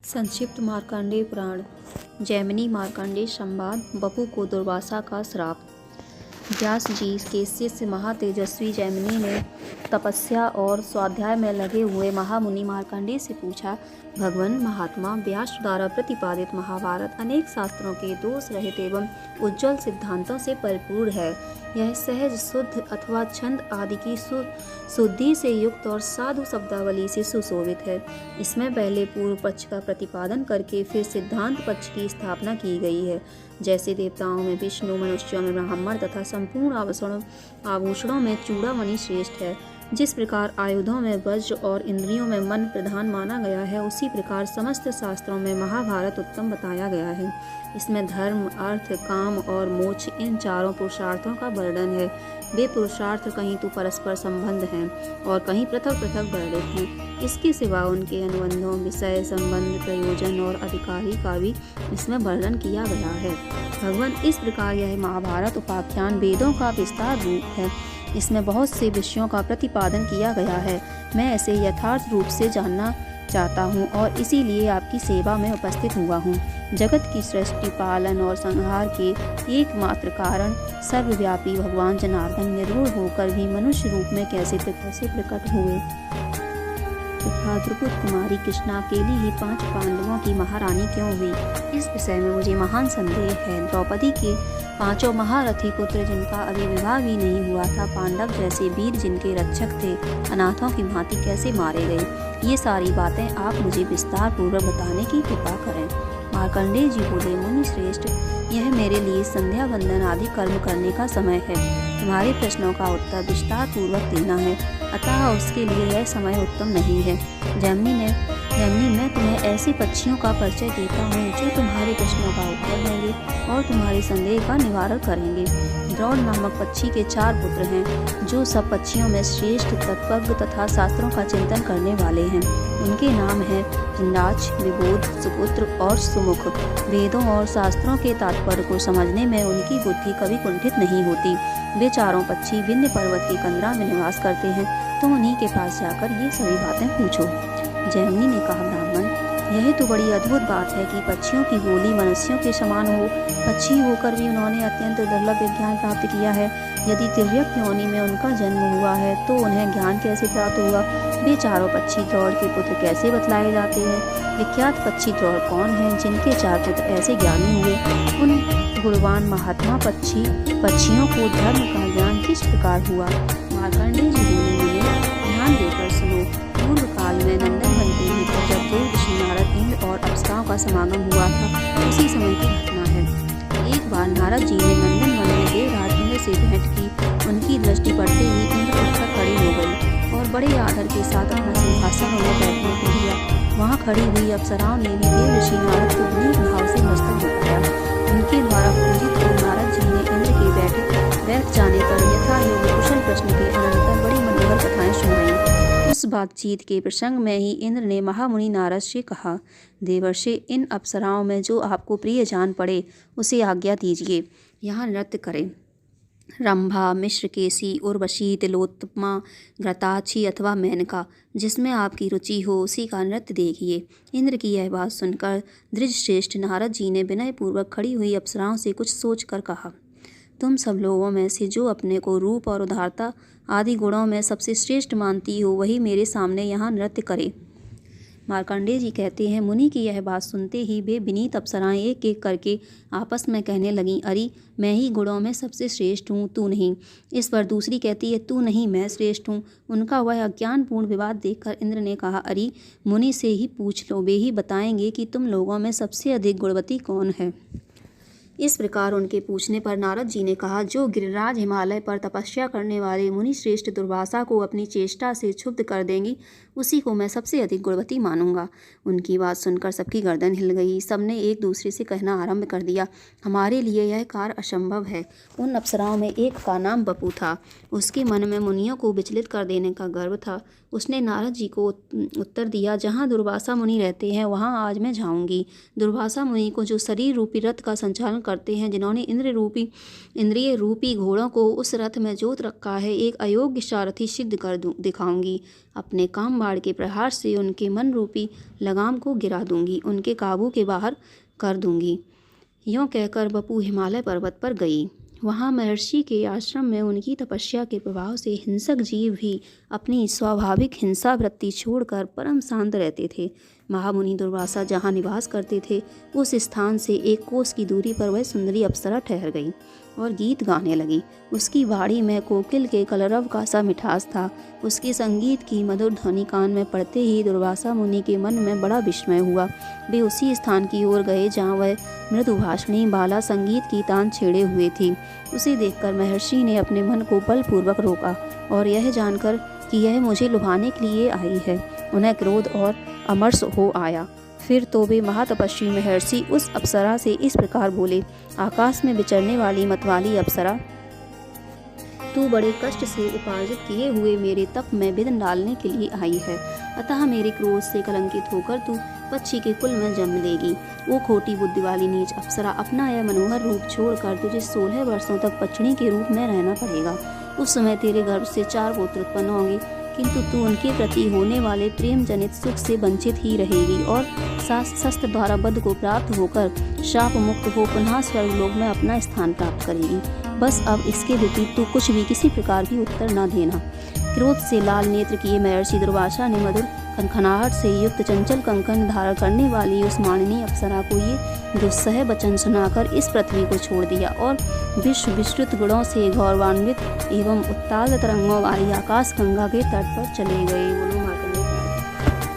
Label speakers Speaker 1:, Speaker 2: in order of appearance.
Speaker 1: संक्षिप्त मार्कंडेय पुराण। जैमिनी मार्कंडेय संवाद। बपू को दुर्वासा का श्राप। व्यास जी के शिष्य महातेजस्वी जैमिनी ने तपस्या और स्वाध्याय में लगे हुए महामुनि मार्कंडेय से पूछा, भगवान महात्मा व्यास द्वारा प्रतिपादित महाभारत अनेक शास्त्रों के दोष रहित एवं उज्ज्वल सिद्धांतों से परिपूर्ण है। यह सहज शुद्ध अथवा छंद आदि की शुद्धि से युक्त और साधु शब्दावली से सुशोभित है। इसमें पहले पूर्व पक्ष का प्रतिपादन करके फिर सिद्धांत पक्ष की स्थापना की गई है। जैसे देवताओं में विष्णु, मनुष्यों में ब्राह्मण तथा संपूर्ण आभूषणों में चूड़ामणि श्रेष्ठ है। जिस प्रकार आयुधों में वज्र और इंद्रियों में मन प्रधान माना गया है, उसी प्रकार समस्त शास्त्रों में महाभारत उत्तम बताया गया है। इसमें धर्म, अर्थ, काम और मोक्ष इन चारों पुरुषार्थों का वर्णन है। वे पुरुषार्थ कहीं तो परस्पर संबंध हैं और कहीं पृथक पृथक वर्णित हैं। इसके सिवा उनके अनुबंधों, विषय, संबंध, प्रयोजन और अधिकारी का भी इसमें वर्णन किया गया है। भगवान, इस प्रकार यह महाभारत उपाख्यान वेदों का विस्तार रूप है। इसमें बहुत से विषयों का प्रतिपादन किया गया है। मैं ऐसे यथार्थ रूप से जानना चाहता हूँ और इसीलिए आपकी सेवा में उपस्थित हुआ हूँ। जगत की सृष्टि, पालन और संहार के एकमात्र कारण सर्वव्यापी भगवान जनार्दन निर्गुण होकर भी मनुष्य रूप में कैसे प्रकट हुए तथा द्रुपद कुमारी कृष्णा अकेली ही 5 पांडवों की महारानी क्यों हुई, इस विषय में मुझे महान संदेह है। द्रौपदी के 5 महारथी पुत्र जिनका अभी विवाह भी नहीं हुआ था, पांडव जैसे वीर जिनके रक्षक थे, अनाथों की भांति कैसे मारे गए, ये सारी बातें आप मुझे विस्तार पूर्वक बताने की कृपा करें। मार्कंडेय जी बोले, मुनि श्रेष्ठ, यह मेरे लिए संध्या वंदन आदि कर्म करने का समय है। तुम्हारे प्रश्नों का उत्तर विस्तार पूर्वक देना है, अतः उसके लिए यह समय उत्तम नहीं है। जैमिनी, मैं तुम्हें ऐसे पक्षियों का परिचय देता हूँ जो तुम्हारे प्रश्नों का उत्तर देंगे और तुम्हारे संदेह का निवारण करेंगे। द्रौड़ नामक पक्षी के 4 पुत्र हैं, जो सब पक्षियों में श्रेष्ठ, तत्वज्ञ तथा शास्त्रों का चिंतन करने वाले हैं। उनके नाम हैं जिनराज, विबोध, सुपुत्र और सुमुख। वेदों और शास्त्रों के तात्पर्य को समझने में उनकी बुद्धि कभी कुंठित नहीं होती। वे चारों पक्षी विंध्य पर्वत की कंदरा में निवास करते हैं। तुम उन्हीं के पास जाकर ये सभी बातें पूछो। जैमिनी ने कहा, ब्राह्मण, यह तो बड़ी अद्भुत बात है कि पक्षियों की बोली मनुष्यों के समान हो। पक्षी होकर भी उन्होंने अत्यंत दुर्लभ विज्ञान प्राप्त किया है। यदि तिर्यक योनि में उनका जन्म हुआ है तो उन्हें ज्ञान कैसे प्राप्त हुआ? वे चारों पक्षी द्रौड़ के पुत्र कैसे बतलाए जाते हैं? विख्यात पक्षी द्रौड़ कौन हैं जिनके 4 पुत्र ऐसे ज्ञानी हुए? उन गुणवान महात्मा पक्षियों को धर्म का ज्ञान किस प्रकार हुआ? मार्कंडेय जी बोले, मुझे ध्यान देकर सुनो। पूर्व काल में नंदनवन के भीतर जब देव ऋषि नारद, इंद्र और अप्सराओं का समागम हुआ था, उसी समय की घटना है। एक बार नारद जी ने नंदनवन में देवराज इंद्र से भेंट की। उनकी दृष्टि पड़ते ही इंद्र उठकर खड़ी हो गई और बड़े आदर के साथ अपना सिंहासन उन्हें बैठने को दिया। वहाँ खड़ी हुई अप्सराओं ने भी देव ऋषि नारद को विनीत भाव से नमस्कार झुकाया। उनके द्वारा पूजित हुए नारद जी ने इंद्र के बैठ जाने पर यथायोग्य कुशल प्रश्न के अनंतर बड़ी मनोहर कथाएं सुनाई। उस बातचीत के प्रसंग में ही इंद्र ने महामुनि नारद से कहा, देवर्षि, इन अप्सराओं में जो आपको प्रिय जान पड़े उसे आज्ञा दीजिए, यहाँ नृत्य करें। रंभा, मिश्रकेशी, उर्वशी, तिलोत्तमा, घृताक्षी अथवा मेनका, जिसमें आपकी रुचि हो उसी का नृत्य देखिए। इंद्र की यह बात सुनकर द्विजश्रेष्ठ नारद जी ने विनयपूर्वक खड़ी हुई अप्सराओं से कुछ सोचकर कहा, तुम सब लोगों में से जो अपने को रूप और उदारता आदि गुणों में सबसे श्रेष्ठ मानती हो, वही मेरे सामने यहाँ नृत्य करे। मार्कंडेय जी कहते हैं, मुनि की यह बात सुनते ही वे विनीत अप्सराएं एक एक करके आपस में कहने लगीं, अरे मैं ही गुणों में सबसे श्रेष्ठ हूँ, तू नहीं। इस पर दूसरी कहती है, तू नहीं, मैं श्रेष्ठ हूँ। उनका वह अज्ञानपूर्ण विवाद देखकर इंद्र ने कहा, अरे मुनि से ही पूछ लो, वे ही बताएंगे कि तुम लोगों में सबसे अधिक गुणवती कौन है। इस प्रकार उनके पूछने पर नारद जी ने कहा, जो गिरिराज हिमालय पर तपस्या करने वाले मुनि श्रेष्ठ दुर्वासा को अपनी चेष्टा से क्षुब्ध कर देंगी, उसी को मैं सबसे अधिक गुणवती मानूंगा। उनकी बात सुनकर सबकी गर्दन हिल गई। सबने एक दूसरे से कहना आरंभ कर दिया, हमारे लिए यह कार्य असंभव है। उन अप्सराओं में एक का नाम बपू था। उसके मन में मुनियों को विचलित कर देने का गर्व था। उसने नारद जी को उत्तर दिया, जहाँ दुर्वासा मुनि रहते हैं वहाँ आज मैं जाऊँगी। दुर्वासा मुनि को जो शरीर रूपी रथ का संचालन करते हैं, जिन्होंने इंद्रिय रूपी घोड़ों को उस रथ में जोत रखा है, एक अयोग्य सारथी सिद्ध कर दिखाऊंगी। अपने कामबाण के प्रहार से उनके मन रूपी लगाम को गिरा दूंगी, उनके काबू के बाहर कर दूंगी। यूँ कहकर बपू हिमालय पर्वत पर गई। वहाँ महर्षि के आश्रम में उनकी तपस्या के प्रभाव से हिंसक जीव भी अपनी स्वाभाविक हिंसा वृत्ति छोड़कर परम शांत रहते थे। महामुनि दुर्वासा जहाँ निवास करते थे उस स्थान से 1 कोस की दूरी पर वह सुंदरी अप्सरा ठहर गई और गीत गाने लगी। उसकी वाणी में कोकिल के कलरव का सा मिठास था। उसके संगीत की मधुर ध्वनि कान में पड़ते ही दुर्वासा मुनि के मन में बड़ा विस्मय हुआ। वे उसी स्थान की ओर गए जहाँ वह मृदुभाषिणी बाला संगीत की तान छेड़े हुए थी। उसे देखकर महर्षि ने अपने मन को बलपूर्वक रोका और यह जानकर कि यह मुझे लुभाने के लिए आई है, उन्हें क्रोध और अमर्ष हो आया। फिर तो वे महातपस्वी महर्षि उस अप्सरा से इस प्रकार बोले, आकाश में विचरने वाली मतवाली अप्सरा, तू बड़े कष्ट से उपार्जित किए हुए मेरे तप में विघ्न डालने के लिए आई है। अतः मेरे क्रोध से कलंकित होकर तू पक्षी के कुल में जन्म लेगी। वो खोटी बुद्धि वाली नीच अप्सरा, अपना यह मनोहर रूप छोड़कर तुझे 16 वर्षों तक पक्षिणी के रूप में रहना पड़ेगा। उस समय तेरे गर्भ से 4 पुत्र उत्पन्न होंगे, किंतु तू उनके प्रति होने वाले प्रेम जनित सुख से वंचित ही रहेगी और शस्त्र द्वारा बध को प्राप्त होकर शाप मुक्त हो पुनः स्वर्गलोक में अपना स्थान प्राप्त करेगी। बस अब इसके विपरीत तू कुछ भी किसी प्रकार की उत्तर न देना। क्रोध से लाल नेत्र किए महर्षि दुर्वासा ने मधुर खनखनाहट से युक्त चंचल कंकन धारण करने वाली उस माननीय अप्सरा को ये दुस्सह वचन सुनाकर इस पृथ्वी को छोड़ दिया और विश्व विस्तृत गुणों से गौरवान्वित एवं उत्ताल तरंगों वाली आकाश गंगा के तट पर चले गए। बोलो माता।